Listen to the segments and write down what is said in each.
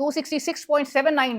266.79,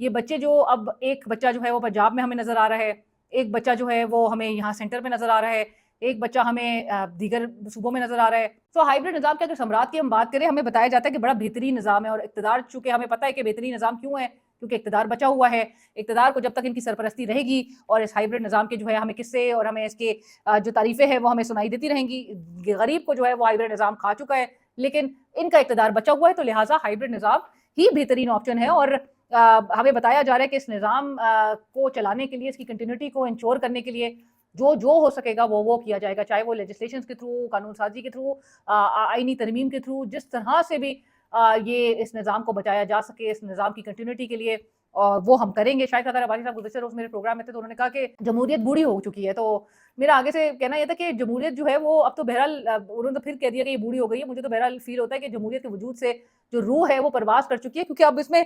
یہ بچے جو اب ایک بچہ جو ہے وہ پنجاب میں ہمیں نظر آ رہا ہے، ایک بچہ جو ہے وہ ہمیں یہاں سینٹر میں نظر آ رہا ہے، ایک بچہ ہمیں دیگر صوبوں میں نظر آ رہا ہے. تو ہائبرڈ نظام کے اگر ثمرات کی ہم بات کریں، ہمیں بتایا جاتا ہے کہ بڑا بہترین نظام ہے، اور اقتدار چونکہ ہمیں پتہ ہے کہ بہترین نظام کیوں ہے، کیونکہ اقتدار بچا ہوا ہے. اقتدار کو جب تک ان کی سرپرستی رہے گی اور اس ہائبرڈ نظام کے جو ہے ہمیں قصے اور ہمیں اس کے جو تعریفیں ہیں وہ ہمیں سنائی دیتی رہیں گی. غریب کو جو ہے وہ ہائبرڈ نظام کھا چکا ہے، لیکن ان کا اقتدار بچا ہوا ہے، تو لہٰذا ہائبرڈ نظام ہی بہترین آپشن ہے. اور ہمیں بتایا جا رہا ہے کہ اس نظام کو چلانے کے لیے، اس کی کنٹینیوٹی کو انشور کرنے کے لیے جو ہو سکے گا وہ کیا جائے گا، چاہے وہ لیجسلیشنز کے تھرو، قانون سازی کے تھرو، آئینی ترمیم کے تھرو، جس طرح سے بھی یہ اس نظام کو بچایا جا سکے اس نظام کی کنٹینیوٹی کے لیے، اور وہ ہم کریں گے. شاید اگر عباسی صاحب گزشتہ روز میرے پروگرام میں تھے تو انہوں نے کہا کہ جمہوریت بوڑھی ہو چکی ہے. تو میرا آگے سے کہنا یہ تھا کہ جمہوریت جو ہے وہ اب تو بہرحال انہوں نے تو پھر کہہ دیا کہ یہ بوڑھی ہو گئی ہے. مجھے تو بہرحال فیل ہوتا ہے کہ جمہوریت کے وجود سے جو روح ہے وہ پرواز کر چکی ہے، کیونکہ اب اس میں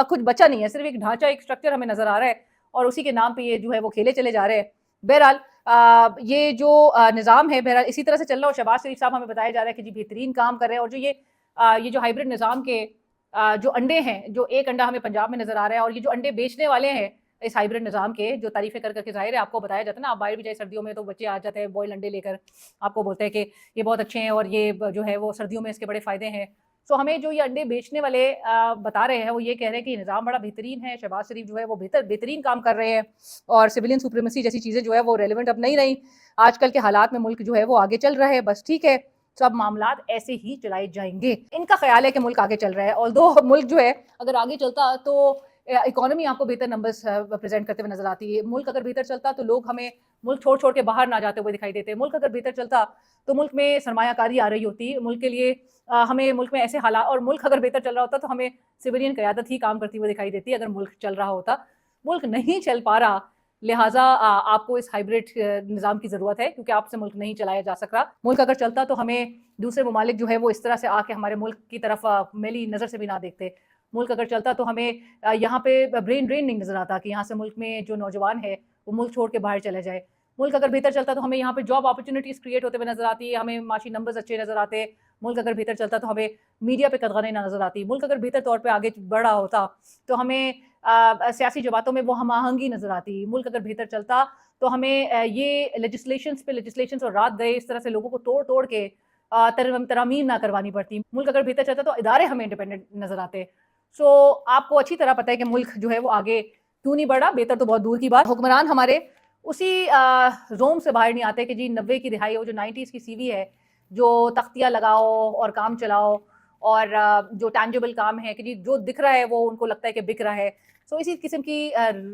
کچھ بچا نہیں ہے، صرف ایک ڈھانچہ، ایک اسٹرکچر ہمیں نظر آ رہا ہے، اور اسی کے نام پہ یہ جو ہے وہ کھیلے چلے جا رہے ہیں. بہرحال یہ جو نظام ہے بہرحال اسی طرح سے چل رہا ہے. اور شہباز شریف صاحب ہمیں بتایا جا رہا ہے کہ جی بہترین کام کر رہے ہیں. اور جو یہ جو ہائبرڈ نظام کے جو انڈے ہیں، جو ایک انڈا ہمیں پنجاب میں نظر آ رہا ہے، اور یہ جو انڈے بیچنے والے ہیں اس ہائبرڈ نظام کے، جو تعریفیں کر کے ظاہر ہے آپ کو بتایا جاتا ہے نا، آپ باہر بھی جائے سردیوں میں تو بچے آ جاتے ہیں بوائل انڈے لے کر، آپ کو بولتے ہیں کہ یہ بہت اچھے ہیں اور یہ جو ہے وہ سردیوں میں اس کے بڑے فائدے ہیں. سو ہمیں جو یہ انڈے بیچنے والے بتا رہے ہیں وہ یہ کہہ رہے ہیں کہ یہ نظام بڑا بہترین ہے. شہباز شریف جو ہے وہ بہترین کام کر رہے ہیں، اور سویلین سپریمیسی جیسی چیزیں جو ہے وہ ریلیونٹ اب نہیں رہی. آج کل کے حالات میں ملک جو ہے وہ آگے چل رہا ہے، بس ٹھیک ہے، سب معاملات ایسے ہی چلائے جائیں گے. ان کا خیال ہے کہ ملک آگے چل رہا ہے، although ملک جو ہے اگر آگے چلتا تو اکانومی آپ کو بہتر نمبرز پریزنٹ کرتے ہوئے نظر آتی ہے. ملک اگر بہتر چلتا تو لوگ ہمیں ملک چھوڑ کے باہر نہ جاتے ہوئے دکھائی دیتے. ملک اگر بہتر چلتا تو ملک میں سرمایہ کاری آ رہی ہوتی ملک کے لیے، ہمیں ملک میں ایسے حالات، اور ملک اگر بہتر چل رہا ہوتا تو ہمیں سویلین قیادت ہی کام کرتی ہوئی دکھائی دیتی اگر ملک چل رہا ہوتا. ملک نہیں چل پا رہا، لہٰذا آپ کو اس ہائبرڈ نظام کی ضرورت ہے، کیونکہ آپ سے ملک نہیں چلایا جا سک رہا. ملک اگر چلتا تو ہمیں دوسرے ممالک جو ہے وہ اس طرح سے آ کے ہمارے ملک کی طرف میلی نظر سے بھی نہ دیکھتے. ملک اگر چلتا تو ہمیں یہاں پہ برین ڈرین نہیں نظر آتا کہ یہاں سے ملک میں جو نوجوان ہے وہ ملک چھوڑ کے باہر چلا جائے. ملک اگر بہتر چلتا تو ہمیں یہاں پہ جاب اپرچونیٹیز کریٹ ہوتے ہوئے نظر آتی ہے، ہمیں معاشی نمبرز اچھے نظر آتے. ملک اگر بہتر چلتا تو ہمیں میڈیا پہ قدغنیں نہ نظر آتی. ملک اگر بہتر طور پہ آگے بڑھ رہا ہوتا تو ہمیں سیاسی جماعتوں میں وہ ہم آہنگی نظر آتی. ملک اگر بہتر چلتا تو ہمیں یہ لیجسلیشنز اور رات گئے اس طرح سے لوگوں کو توڑ کے ترامیم نہ کروانی پڑتی. ملک اگر بہتر چلتا تو ادارے ہمیں انڈیپینڈنٹ نظر آتے. سو آپ کو اچھی طرح پتہ ہے کہ ملک جو ہے وہ آگے کیوں نہیں بڑھا. بہتر تو بہت دور کی بات. حکمران ہمارے اسی زوم سے باہر نہیں آتے کہ جی 90 کی دہائی ہو، جو 90s کی سی وی ہے، جو تختیاں لگاؤ اور کام چلاؤ، اور جو ٹینجیبل کام ہے کہ جی جو دکھ رہا ہے وہ ان کو لگتا ہے کہ بک رہا ہے. سو اسی قسم کی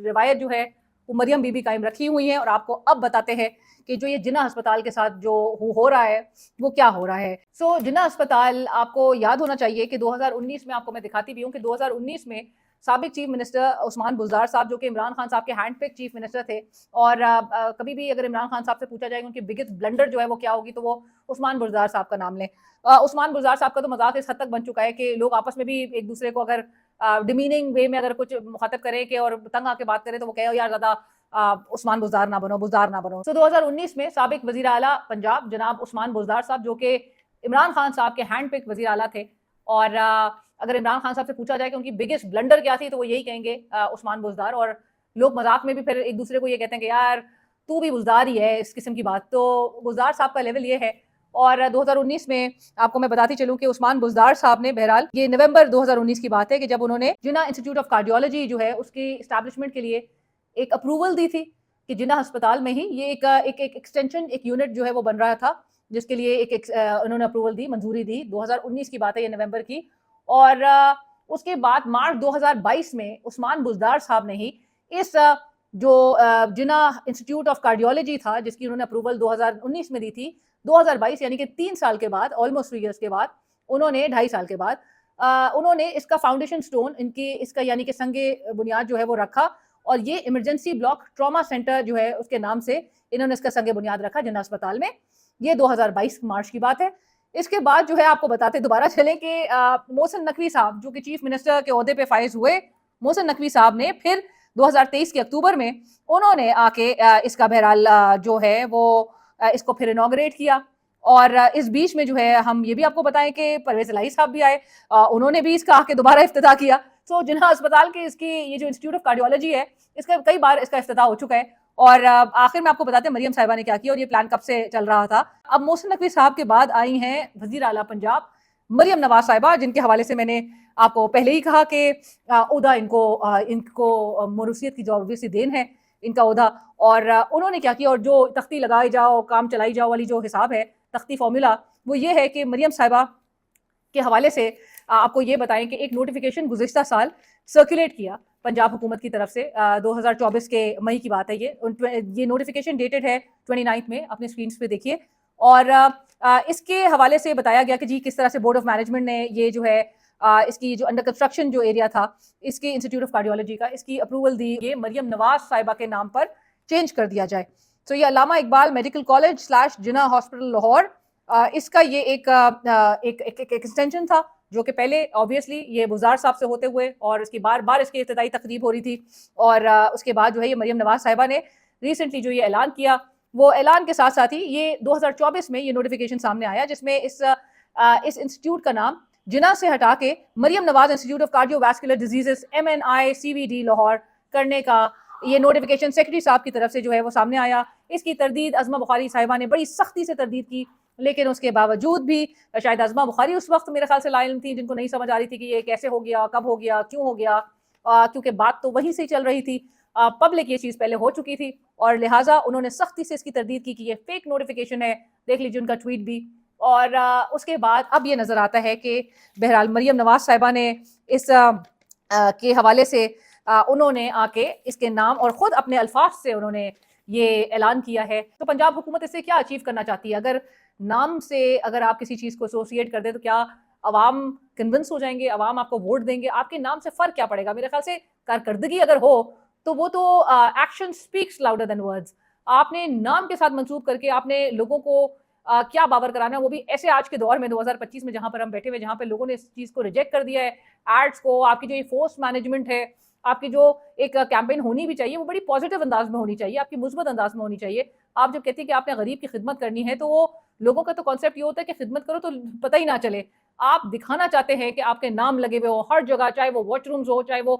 روایت جو ہے وہ مریم بی بی قائم رکھی ہوئی ہیں. اور آپ کو اب بتاتے ہیں کہ جو یہ جناح ہسپتال کے ساتھ جو ہو رہا ہے وہ کیا ہو رہا ہے. سو جناح ہسپتال آپ کو یاد ہونا چاہیے کہ 2019 میں، آپ کو میں دکھاتی بھی ہوں کہ 2019 میں سابق چیف منسٹر عثمان بزدار صاحب، جو کہ عمران خان صاحب کے ہینڈ پک چیف منسٹر تھے، اور کبھی بھی اگر عمران خان صاحب سے پوچھا جائے گا ان کی بگیسٹ بلنڈر جو ہے وہ کیا ہوگی تو وہ عثمان بزدار صاحب کا نام لیں. عثمان بزدار صاحب کا تو مذاق اس حد تک بن چکا ہے کہ لوگ آپس میں بھی ایک دوسرے کو اگر ڈیمیننگ وے میں اگر کچھ مخاطب کریں کہ اور تنگ آ کے بات کریں تو وہ کہے یار زیادہ عثمان بزدار نہ بنو. تو 2019 میں سابق وزیر اعلیٰ پنجاب جناب عثمان بزدار صاحب، جو کہ عمران خان صاحب کے ہینڈ پک وزیر اعلیٰ تھے، اور اگر عمران خان صاحب سے پوچھا جائے کہ ان کی بگیسٹ بلنڈر کیا تھی تو وہ یہی کہیں گے عثمان بزدار. اور لوگ مذاق میں بھی پھر ایک دوسرے کو یہ کہتے ہیں کہ یار تو بھی بزدار ہی ہے، اس قسم کی بات. تو بزدار صاحب کا لیول یہ ہے. اور 2019 میں آپ کو میں بتاتی چلوں کہ عثمان بزدار صاحب نے، بہرحال یہ نومبر 2019 کی بات ہے کہ جب انہوں نے جناح انسٹیٹیوٹ آف کارڈیولوجی جو ہے اس کی اسٹیبلشمنٹ کے لیے ایک اپروول دی تھی کہ جناح ہسپتال میں ہی یہ ایک ایکسٹینشن، ایک یونٹ جو ہے وہ بن رہا تھا، جس کے لیے انہوں نے اپروول دی، منظوری دی. 2019 کی بات ہے یہ، نومبر کی. اور اس کے بعد مارچ 2022 میں عثمان بزدار صاحب نے ہی اس جو جناح انسٹیٹیوٹ آف کارڈیولوجی تھا جس کی انہوں نے اپروول 2019 میں دی تھی، 2022 یعنی کہ 3 سال کے بعد، آلموسٹ 3 ایئرس کے بعد، انہوں نے 2.5 سال کے بعد انہوں نے اس کا فاؤنڈیشن سٹون، اس کا یعنی کہ سنگ بنیاد جو ہے وہ رکھا. اور یہ ایمرجنسی بلاک ٹراما سینٹر جو ہے اس کے نام سے انہوں نے اس کا سنگ بنیاد رکھا جناح ہسپتال میں. یہ 2022 مارچ کی بات ہے. اس کے بعد جو ہے آپ کو بتاتے دوبارہ چلیں کہ محسن نقوی صاحب جو کہ چیف منسٹر کے عہدے پہ فائز ہوئے، محسن نقوی صاحب نے پھر 2023 کے اکتوبر میں انہوں نے آ کے اس کا بہرحال جو ہے وہ اس کو پھر انوگریٹ کیا. اور اس بیچ میں جو ہے ہم یہ بھی آپ کو بتائیں کہ پرویز الہی صاحب بھی آئے، انہوں نے بھی اس کا آ کے دوبارہ افتتاح کیا. سو جناح اسپتال کے اس کی یہ جو انسٹیٹیوٹ آف کارڈیولوجی ہے اس کا کئی بار اس کا افتتاح ہو چکا ہے. اور آخر میں آپ کو بتاتے ہیں مریم صاحبہ نے کیا کیا اور یہ پلان کب سے چل رہا تھا. اب محسن نقوی صاحب کے بعد آئی ہیں وزیر اعلیٰ پنجاب مریم نواز صاحبہ, جن کے حوالے سے میں نے آپ کو پہلے ہی کہا کہ عہدہ ان کو موروثیت کی جو obviously دین ہے ان کا عہدہ. اور انہوں نے کیا کیا, اور جو تختی لگائی جاؤ کام چلائی جاؤ والی جو حساب ہے, تختی فارمولا, وہ یہ ہے کہ مریم صاحبہ کے حوالے سے آپ کو یہ بتائیں کہ ایک نوٹیفیکیشن گزشتہ سال سرکولیٹ کیا پنجاب حکومت کی طرف سے, 2024 کے مئی کی بات ہے. یہ نوٹیفیکیشن ڈیٹڈ ہے 29 میں, اپنے اسکرینس پہ دیکھیے. اور اس کے حوالے سے بتایا گیا کہ جی کس طرح سے بورڈ آف مینجمنٹ نے یہ جو ہے اس کی جو انڈر کنسٹرکشن جو ایریا تھا اس کے انسٹیٹیوٹ آف کارڈیولوجی کا, اس کی اپروول دی, یہ مریم نواز صاحبہ کے نام پر چینج کر دیا جائے. تو یہ علامہ اقبال میڈیکل کالج / جناح ہاسپٹل لاہور, اس کا یہ ایک ایکسٹینشن تھا جو کہ پہلے آبویسلی یہ بزار صاحب سے ہوتے ہوئے اور اس کی بار بار اس کی ابتدائی تقریب ہو رہی تھی. اور اس کے بعد جو ہے یہ مریم نواز صاحبہ نے ریسنٹلی جو یہ اعلان کیا, وہ اعلان کے ساتھ ساتھ ہی یہ 2024 میں یہ نوٹیفیکیشن سامنے آیا جس میں اس انسٹیٹیوٹ کا نام جناح سے ہٹا کے Maryam Nawaz institute of cardiovascular diseases MNI-CVD Lahore کرنے کا یہ نوٹیفیکیشن سیکرٹری صاحب کی طرف سے جو ہے وہ سامنے آیا. اس کی تردید عظمہ بخاری صاحبہ نے بڑی سختی سے تردید کی, لیکن اس کے باوجود بھی شاید عظمہ بخاری اس وقت میرے خیال سے لا علم تھی, جن کو نہیں سمجھ آ رہی تھی کہ یہ کیسے ہو گیا, کب ہو گیا, کیوں ہو گیا, کیونکہ بات تو وہیں سے چل رہی تھی, پبلک یہ چیز پہلے ہو چکی تھی, اور لہٰذا انہوں نے سختی سے اس کی تردید کی کہ یہ فیک نوٹیفیکیشن ہے. دیکھ لیجیے ان کا ٹویٹ بھی. اور اس کے بعد اب یہ نظر آتا ہے کہ بہرحال مریم نواز صاحبہ نے اس کے حوالے سے انہوں نے آ کے اس کے نام اور خود اپنے الفاظ سے انہوں نے یہ اعلان کیا ہے. تو پنجاب حکومت اس سے کیا اچیو کرنا چاہتی ہے؟ اگر نام سے اگر آپ کسی چیز کو ایسوسیٹ کر دیں تو کیا عوام کنونس ہو جائیں گے, عوام آپ کو ووٹ دیں گے؟ آپ کے نام سے فرق کیا پڑے گا؟ میرے خیال سے کارکردگی اگر ہو تو وہ تو action specs louder than words. آپ نے نام کے ساتھ منسوب کر کے آپ نے لوگوں کو کیا باور کرانا ہے, وہ بھی ایسے آج کے دور میں 2025 میں جہاں پر ہم بیٹھے ہوئے, جہاں پہ لوگوں نے اس چیز کو ریجیکٹ کر دیا ہے, ایڈس کو. آپ کی جو یہ فورس مینجمنٹ ہے, آپ کی جو ایک کیمپین ہونی بھی چاہیے وہ بڑی پازیٹیو انداز میں ہونی چاہیے, آپ کی مثبت انداز میں ہونی چاہیے. آپ جب کہتے ہیں کہ آپ نے غریب کی خدمت کرنی ہے تو وہ لوگوں کا تو کانسیپٹ یہ ہوتا ہے کہ خدمت کرو تو پتہ ہی نہ چلے. آپ دکھانا چاہتے ہیں کہ آپ کے نام لگے ہوئے ہو ہر جگہ, چاہے وہ واش رومز ہو, چاہے وہ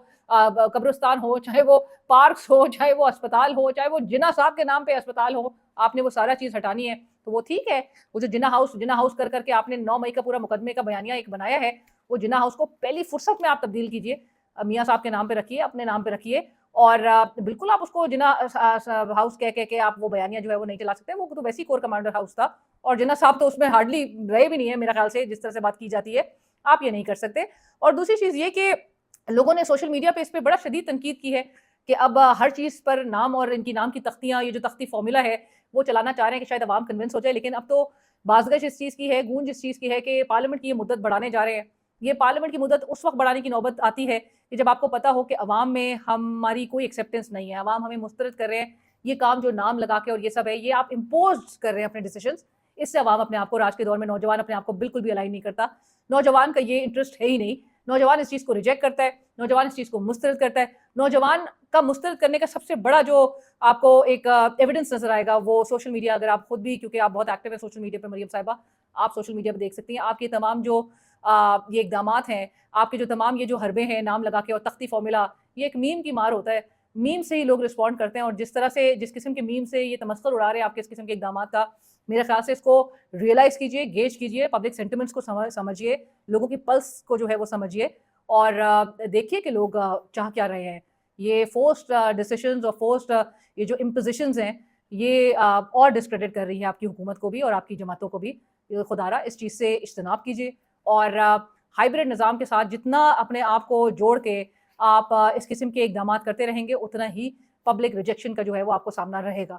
قبرستان ہو, چاہے وہ پارکس ہو, چاہے وہ اسپتال ہو, چاہے وہ جناح صاحب کے نام پہ اسپتال ہو, آپ نے وہ سارا چیز ہٹانی ہے. تو وہ ٹھیک ہے, وہ جو جناح ہاؤس کر کے آپ نے 9 مئی کا پورا مقدمے کا بیانیہ ایک بنایا ہے, وہ جناح ہاؤس کو پہلی فرصت میں آپ تبدیل کیجئے, میاں صاحب کے نام پہ رکھیے, اپنے نام پہ رکھیے. اور بالکل آپ اس کو جناح ہاؤس کہہ کے آپ وہ بیانیہ جو ہے وہ نہیں چلا سکتے. وہ تو ویسی کور کمانڈر ہاؤس تھا, اور جناح صاحب تو اس میں ہارڈلی رہے بھی نہیں ہے میرے خیال سے, جس طرح سے بات کی جاتی ہے. آپ یہ نہیں کر سکتے. اور دوسری چیز یہ کہ لوگوں نے سوشل میڈیا پہ اس پہ بڑا شدید تنقید کی ہے کہ اب ہر چیز پر نام اور ان کی نام کی تختیاں, یہ جو تختی فارمولا ہے وہ چلانا چاہ رہے ہیں کہ شاید عوام کنونس ہو جائے. لیکن اب تو بازگشت اس چیز کی ہے, گونج اس چیز کی ہے کہ پارلیمنٹ کی یہ مدت بڑھانے جا رہے ہیں. یہ پارلیمنٹ کی مدت اس وقت بڑھانے کی نوبت آتی ہے کہ جب آپ کو پتا ہو کہ عوام میں ہماری کوئی ایکسیپٹنس نہیں ہے, عوام ہمیں مسترد کر رہے ہیں. یہ کام جو نام لگا کے اور یہ سب ہے, یہ آپ امپوز کر رہے ہیں اپنے ڈیسیشنز. اس سے عوام اپنے آپ کو, آج کے دور میں نوجوان اپنے آپ کو بالکل بھی الائن نہیں کرتا. نوجوان کا یہ انٹرسٹ ہے ہی نہیں. نوجوان اس چیز کو ریجیکٹ کرتا ہے, نوجوان اس چیز کو مسترد کرتا ہے. نوجوان کا مسترد کرنے کا سب سے بڑا جو آپ کو ایک ایویڈنس نظر آئے گا وہ سوشل میڈیا. اگر آپ خود بھی, کیونکہ آپ بہت ایکٹیو ہیں سوشل میڈیا پہ مریم صاحبہ, آپ سوشل میڈیا پہ دیکھ سکتی ہیں آپ کے تمام جو یہ اقدامات ہیں, آپ کے جو تمام یہ جو حربے ہیں نام لگا کے اور تختی فارمولا, یہ ایک میم کی مار ہوتا ہے. میم سے ہی لوگ رسپونڈ کرتے ہیں, اور جس طرح سے جس قسم کے میم سے یہ تمسخر اڑا رہے ہیں آپ کے اس قسم کے اقدامات کا, میرے خیال سے اس کو ریئلائز کیجئے, گیج کیجئے, پبلک سینٹیمنٹس کو سمجھیے, لوگوں کی پلس کو جو ہے وہ سمجھیے, اور دیکھیے کہ لوگ چاہ کیا رہے ہیں. یہ فورسڈ ڈیسیشنز اور فورسڈ یہ جو امپوزیشنز ہیں یہ اور ڈسکریڈٹ کر رہی ہے آپ کی حکومت کو بھی اور آپ کی جماعتوں کو بھی. خدا را اس چیز سے اجتناب کیجیے, اور ہائیبرڈ نظام کے ساتھ جتنا اپنے آپ کو جوڑ کے آپ اس قسم کے اقدامات کرتے رہیں گے اتنا ہی پبلک ریجیکشن کا جو ہے وہ آپ کو سامنا رہے گا.